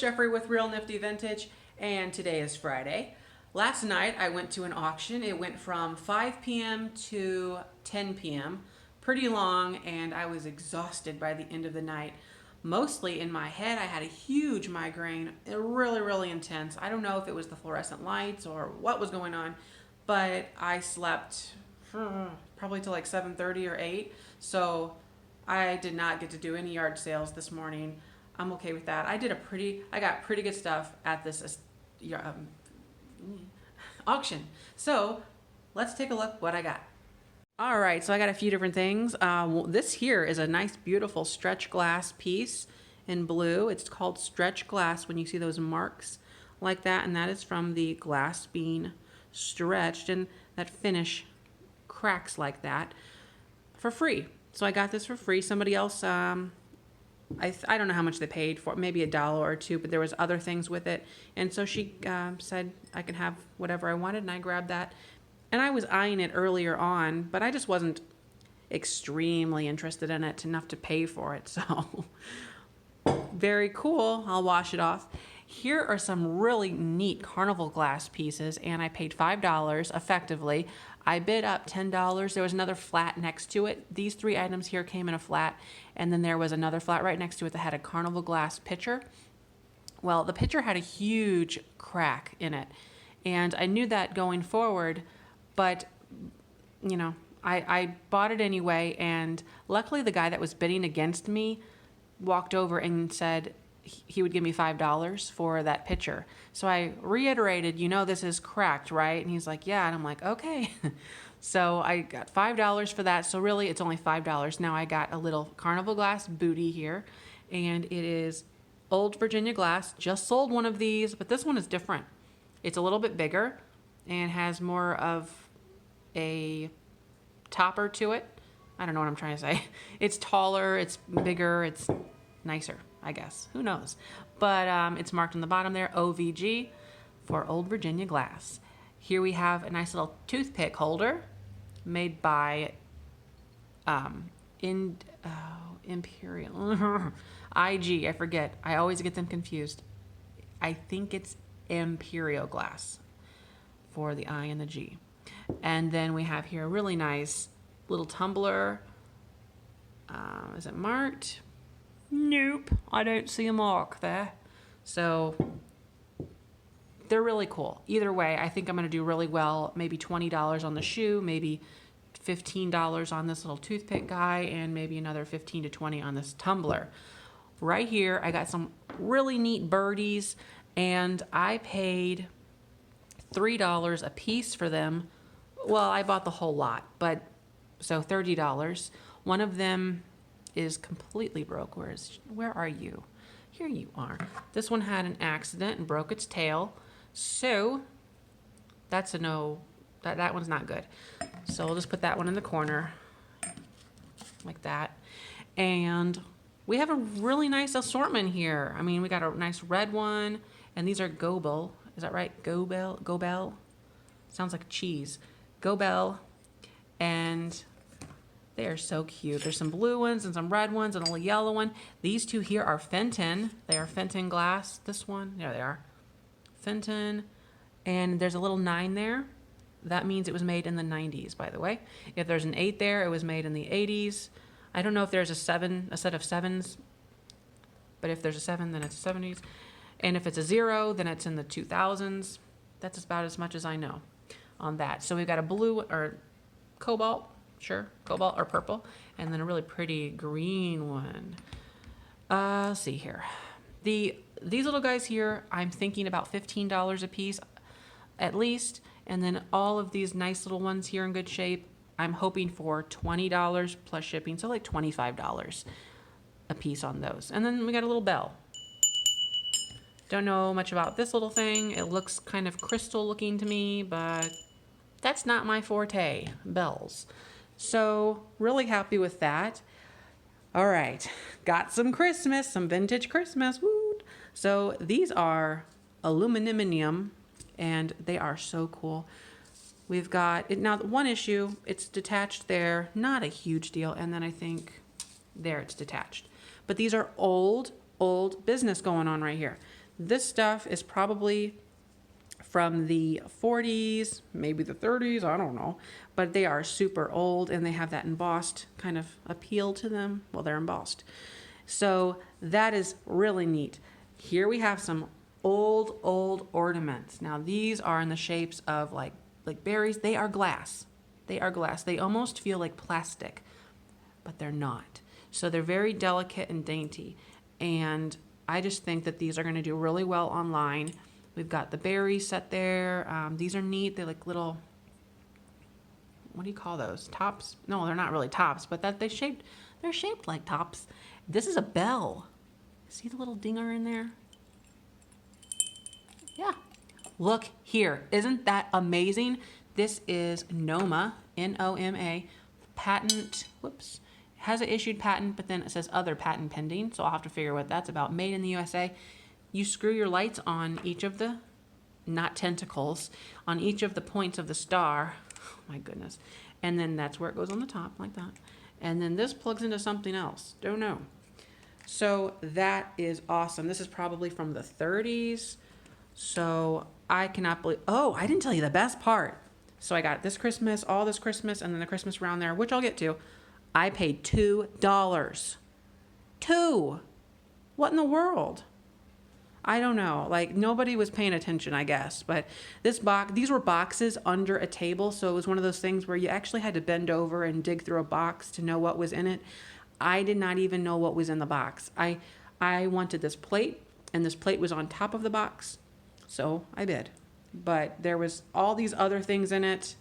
Jeffrey with Real Nifty Vintage, and today is Friday. Last night I went to an auction. It went from 5 p.m. to 10 p.m. Pretty long, and I was exhausted by the end of the night. Mostly in my head, I had a huge migraine, really intense. I don't know if it was the fluorescent lights or what was going on, but I slept probably till like 7:30 or 8. So I did not get to do any yard sales this morning. I'm okay with that. I got pretty good stuff at this auction. So let's take a look what I got. All right, so I got a few different things. This here is a nice, beautiful stretch glass piece in blue. It's called stretch glass when you see those marks like that, and that is from the glass being stretched, and that finish cracks like that for free. So I got this for free. Somebody else, I don't know how much they paid for it, maybe $1 or $2, but there was other things with it. And so she said I can have whatever I wanted, and I grabbed that. And I was eyeing it earlier on, but I just wasn't extremely interested in it enough to pay for it. So very cool. I'll wash it off. Here are some really neat carnival glass pieces, and I paid $5 effectively. I bid up $10. There was another flat next to it. These three items here came in a flat, and then there was another flat right next to it that had a carnival glass pitcher. Well, the pitcher had a huge crack in it, and I knew that going forward, but you know, I bought it anyway, and luckily the guy that was bidding against me walked over and said he would give me $5 for that pitcher. So I reiterated, this is cracked, right? And he's like, yeah. And I'm like, okay. So I got $5 for that. So really it's only $5. Now I got a little carnival glass booty here, and it is old Virginia glass. Just sold one of these, but this one is different. It's a little bit bigger and has more of a topper to it. I don't know what I'm trying to say. It's taller, it's bigger, it's nicer, I guess. Who knows? But it's marked on the bottom there, OVG, for Old Virginia glass. Here we have a nice little toothpick holder made by Imperial. IG, I forget. I always get them confused. I think it's Imperial glass for the I and the G. And then we have here a really nice little tumbler. Is it marked? Nope, I don't see a mark there. So they're really cool. Either way, I think I'm going to do really well. Maybe $20 on the shoe, maybe $15 on this little toothpick guy, and maybe another 15 to 20 on this tumbler. Right here, I got some really neat birdies, and I paid $3 a piece for them. Well, I bought the whole lot, but so $30. One of them is completely broke. Where are you? Here you are. This one had an accident and broke its tail. So that's a no. That one's not good. So we'll just put that one in the corner like that. And we have a really nice assortment here. I mean, we got a nice red one, and these are Gobel. Is that right? Gobel? Sounds like cheese. Gobel. And they are so cute. There's some blue ones and some red ones and a little yellow one. These two here are Fenton. They are Fenton glass. This one, there they are. Fenton. And there's a little 9 there. That means it was made in the 90s, by the way. If there's an 8 there, it was made in the 80s. I don't know if there's a set of 7s. But if there's a 7, then it's 70s. And if it's a 0, then it's in the 2000s. That's about as much as I know on that. So we've got a blue or cobalt. Sure, cobalt or purple, and then a really pretty green one. Let's see here. These little guys here, I'm thinking about $15 a piece, at least, and then all of these nice little ones here in good shape, I'm hoping for $20 plus shipping, so like $25 a piece on those. And then we got a little bell. Don't know much about this little thing. It looks kind of crystal looking to me, but that's not my forte, bells. So really happy with that. All right, got some Christmas, some vintage Christmas. Woo! So these are aluminum, and they are so cool. We've got it now. One issue, it's detached there, not a huge deal, and then I think there it's detached. But these are old business going on right here. This stuff is probably from the 40s, maybe the 30s, I don't know. But they are super old and they have that embossed kind of appeal to them. Well, they're embossed. So that is really neat. Here we have some old ornaments. Now these are in the shapes of like berries. They are glass. They are glass. They almost feel like plastic, but they're not. So they're very delicate and dainty. And I just think that these are going to do really well online. We've got the berries set there. These are neat. They're like little, what do you call those? Tops? No, they're not really tops, but they're shaped like tops. This is a bell. See the little dinger in there? Yeah. Look here. Isn't that amazing? This is Noma, N-O-M-A, patent, whoops. Has an issued patent, but then it says other patent pending, so I'll have to figure what that's about. Made in the USA. You screw your lights on each of the, not tentacles, on each of the points of the star. Oh my goodness. And then that's where it goes on the top, like that. And then this plugs into something else. Don't know. So that is awesome. This is probably from the 30s. So I cannot believe, oh, I didn't tell you the best part. So I got this Christmas, all this Christmas, and then the Christmas around there, which I'll get to. I paid $2. $2. What in the world? I don't know. Like, nobody was paying attention, I guess. But these were boxes under a table, so it was one of those things where you actually had to bend over and dig through a box to know what was in it. I did not even know what was in the box. I wanted this plate, and this plate was on top of the box, so I bid. But there was all these other things in it.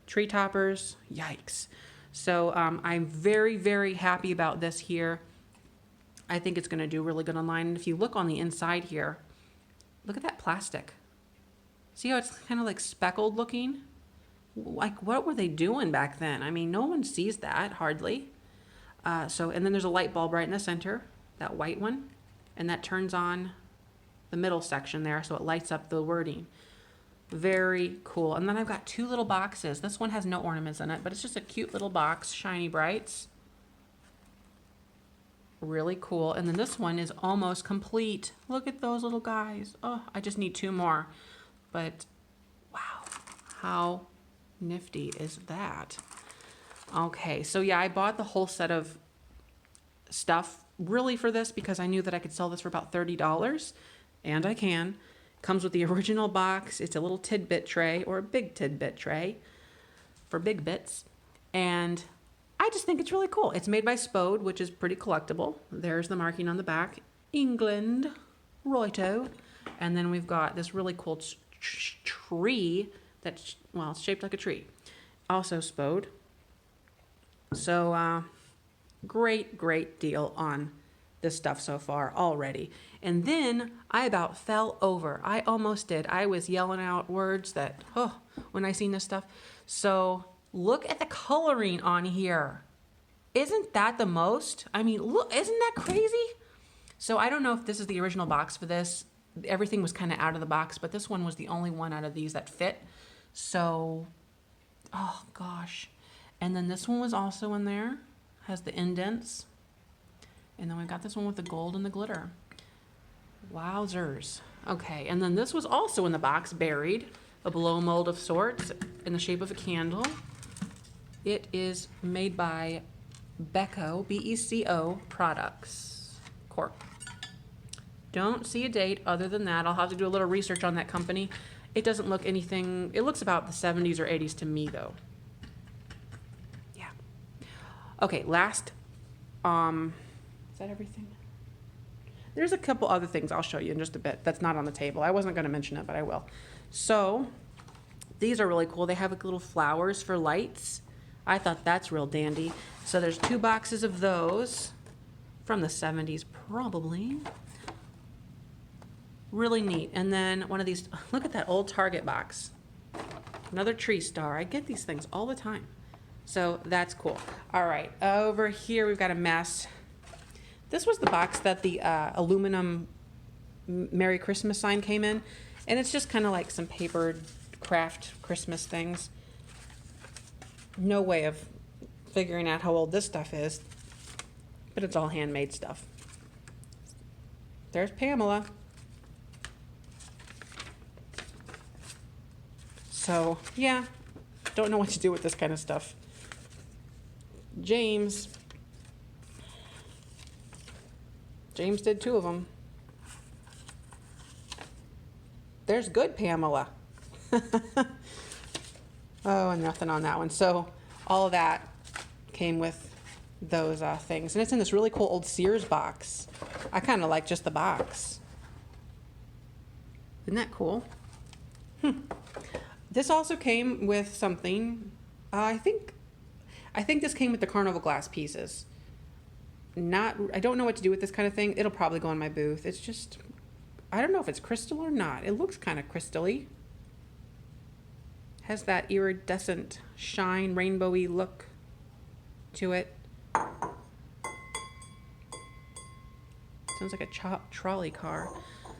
Tree toppers, yikes. So I'm very, very happy about this here. I think it's going to do really good online. And if you look on the inside here, look at that plastic. See how it's kind of like speckled looking? Like, what were they doing back then? I mean, no one sees that, hardly. And then there's a light bulb right in the center, that white one. And that turns on the middle section there, so it lights up the wording. Very cool. And then I've got two little boxes. This one has no ornaments in it, but it's just a cute little box, Shiny Brights. Really cool. And then this one is almost complete. Look at those little guys. Oh, I just need two more. But wow, how nifty is that? Okay, so yeah, I bought the whole set of stuff really for this because I knew that I could sell this for about $30, and I can. Comes with the original box. It's a little tidbit tray or a big tidbit tray for big bits. And I just think it's really cool. It's made by Spode, which is pretty collectible. There's the marking on the back. England, righto. And then we've got this really cool tree that's, well, it's shaped like a tree. Also Spode. So, great deal on this stuff so far already. And then I about fell over. I almost did. I was yelling out words that, when I seen this stuff. So look at the coloring on here. Isn't that the most? I mean, look, isn't that crazy? So I don't know if this is the original box for this. Everything was kind of out of the box, but this one was the only one out of these that fit. So, oh gosh. And then this one was also in there. Has the indents. And then we've got this one with the gold and the glitter. Wowzers. Okay, and then this was also in the box, buried. A blow mold of sorts in the shape of a candle. It is made by Beco, B-E-C-O Products Corp. Don't see a date other than that. I'll have to do a little research on that company. It doesn't look anything, it looks about the 70s or 80s to me though. Yeah. Okay, last, is that everything? There's a couple other things I'll show you in just a bit that's not on the table. I wasn't going to mention it, but I will. So these are really cool. They have like little flowers for lights. I thought that's real dandy. So there's 2 boxes of those from the 70s, probably. Really neat. And then one of these, look at that old Target box. Another tree star. I get these things all the time. So that's cool. All right, over here we've got a mess. This was the box that the aluminum Merry Christmas sign came in. And it's just kind of like some papered craft Christmas things. No way of figuring out how old this stuff is, but it's all handmade stuff. There's Pamela. So yeah, don't know what to do with this kind of stuff. James did 2 of them. There's good Pamela. Oh, and nothing on that one. So all of that came with those things. And it's in this really cool old Sears box. I kind of like just the box. Isn't that cool? This also came with something. I think this came with the carnival glass pieces. I don't know what to do with this kind of thing. It'll probably go in my booth. It's just, I don't know if it's crystal or not. It looks kind of crystal-y. Has that iridescent shine, rainbowy look to it. Sounds like a trolley car.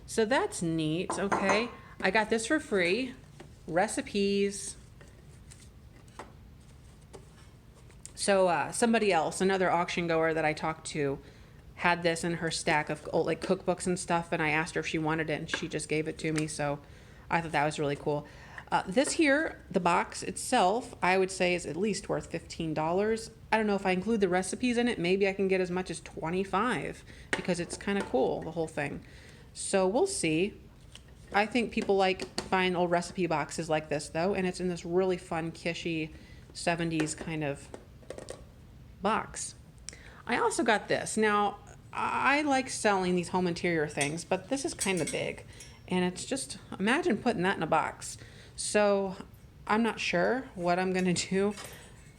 So that's neat. Okay, I got this for free. Recipes. So somebody else, another auction goer that I talked to, had this in her stack of old, like, cookbooks and stuff, and I asked her if she wanted it, and she just gave it to me. So I thought that was really cool. This here, the box itself, I would say is at least worth $15. I don't know if I include the recipes in it. Maybe I can get as much as $25 because it's kind of cool, the whole thing. So we'll see. I think people like buying old recipe boxes like this, though, and it's in this really fun, kishy 70s kind of box. I also got this. Now, I like selling these home interior things, but this is kind of big, and it's just, imagine putting that in a box. So I'm not sure what I'm going to do.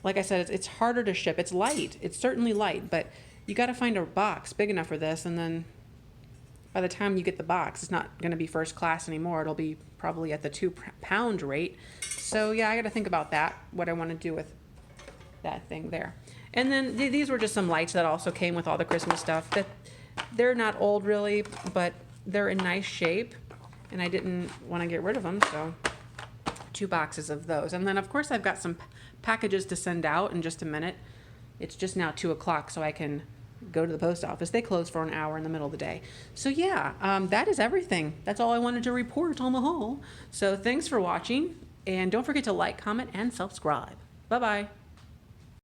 Like I said, it's harder to ship. It's light. It's certainly light, but you got to find a box big enough for this, and then by the time you get the box, it's not going to be first class anymore. It'll be probably at the 2-pound rate. So yeah, I got to think about that, what I want to do with that thing there. And then these were just some lights that also came with all the Christmas stuff. That they're not old really, but they're in nice shape, and I didn't want to get rid of them, so 2 boxes of those. And then of course I've got some packages to send out in just a minute. It's just now 2 o'clock, so I can go to the post office. They close for an hour in the middle of the day. So yeah, that is everything. That's all I wanted to report on the haul. So thanks for watching, and don't forget to like, comment, and subscribe. Bye-bye.